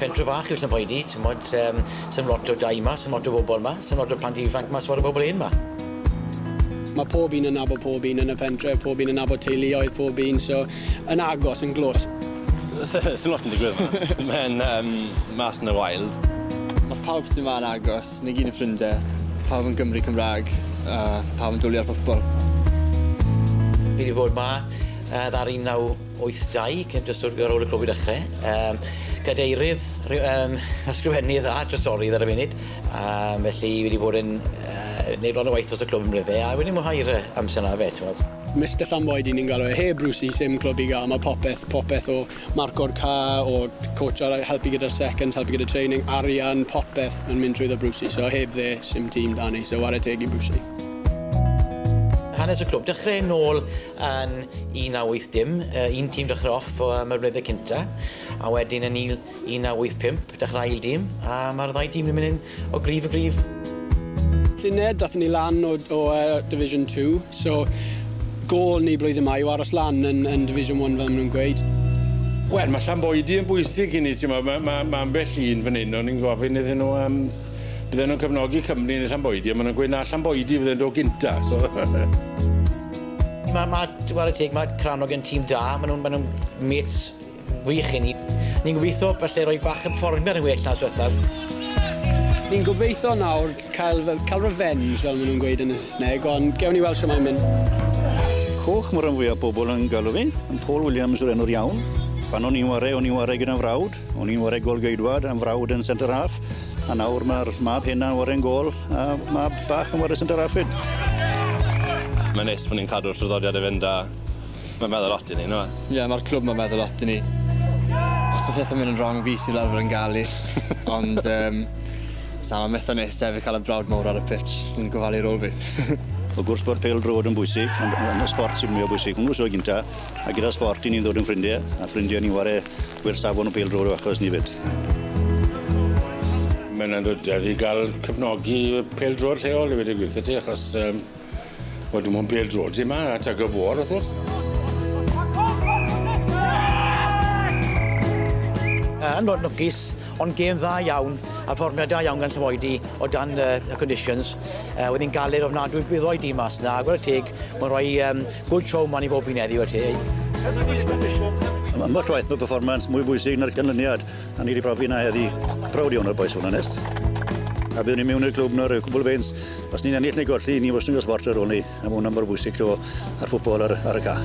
pentre bach yw'r Llanboidy, sy'n lot o dau yma, sy'n lot o bobl yma, sy'n lot o plant ifanc yma, sy'n lot o bobl un yma. Mae pob un yn nabod pob un yn y pentre, pob un yn nabod teuluoedd pob un, so yn agos, yn glwrs. Sy'n lot yn digwydd. Mae'n mas yn y wild. Mae pawb sy'n ma'n agos, ni gyd yn ffrindiau. Pawb yn Gymry Cymraeg, pawb yn dwli ar ffwtbol. Fi wedi bod yma ddar 1982, cyn jyst ar ôl y clwb i dechrau. Cadeirydd, ysgrifennydd a drysori ddar y funud. Felly fi wedi bod yn neud lot o waith dros y clwb yn rydde, a wedi mwynhau'r amser yna fe, ti'n meddwl. Mr Llanboidy ni'n galw e, heb Brucey, sim clwb i gael, mae popeth o marco'r car, o coach ar helpu gyda'r seconds, helpu gyda'r training, arian, popeth yn mynd trwy Brucey, so heb dde, sim tîm da ni, so ware teg i Brucey. Hanes y clwb dechrau nôl yn 1980, un tîm dechrau off mae'r blwyddyn cynta, a wedyn yn 1985 dechrau ail dîm, a mae'r ddau tîm yn mynd o grif y grif. Llynedd, dathon ni lan o Division 2, so gôl ni blwyddyn yma yw aros lan yn Division 1 fel maen nhw'n gweud. Wel, mae Llanboidy yn bwysig i ni, mae ambell un fan hyn, o'n i'n gofyn iddyn nhw, bydden nhw'n cefnogi Cymru yn Llanboidy, a maen nhw'n gweud na Llanboidy fydden nhw'n gynta. So. Mae Crannog yn tîm da, maen nhw'n mates wych i ni. Ni'n gobeithio falle rhoi bach y fformiad yn well nas diwethaf. Ni'n gobeithio nawr cael revenge fel maen nhw'n gweud yn y Saesneg, ond gewn ni weld sio mae'n mynd. Coch mae'r rhan fwyaf pobl yn galw fi, yn Paul Williams yw'r enw'r iawn. Pan o'n i'n ware gyda'n frawd, o'n i'n ware gol geidwad, yn frawd yn centre half, a nawr mae'r mab hynna'n ware'n gol, a mab bach yn ware centre half fyd. Mae'n neis bod ni'n cadw'r traddodiad i fynd, a mae'n meddwl lot i ni, no? Ie, mae'r clwb mae'n meddwl lot i ni. Os mae pethau'n mynd yn wrong fi sy'n arfer yn galu, ond mae'n metho'n neis hefyd cael y brawd mawr ar y pitch, yn gofalu rôl fi. O gwrs bod bêl-droed yn bwysig, ond y sport sy'n mwy o bwysig. Hwnnw sy'n gynta, a gyda sport i ni'n ddod yn ffrindiau, a ffrindiau ni'n ware gwirsafon o bêl-droed o achos ni fyd. Mae'n anodydd i gael cefnogi bêl-droed lleol i wedi gweithio ti, achos dwi'n mwyn bêl-droed yma a tag o fawr, wrth gwrs. Yn bod nwcus, ond gêm dda iawn, a fformiad da iawn gan Llanboidy o dan y conditions. Wedi'n galed ofnadwy bydd o'i dîm mas yna, agor y teg, mae'n rhoi good show man i bob un heddiw at teg. Mae'n llwaith bod performance mwy bwysig na'r canlyniad, a ni wedi profi yna heddi prawd iawn o'r boes hwn onest. A byddwn ni mewn i'r clwb nawr, cwbl beins, os ni'n ennill neu golli, ni wastad yn gael sport ar ôl ni, a mae hwnna'n mor bwysig ar ffwtbol ar y ca.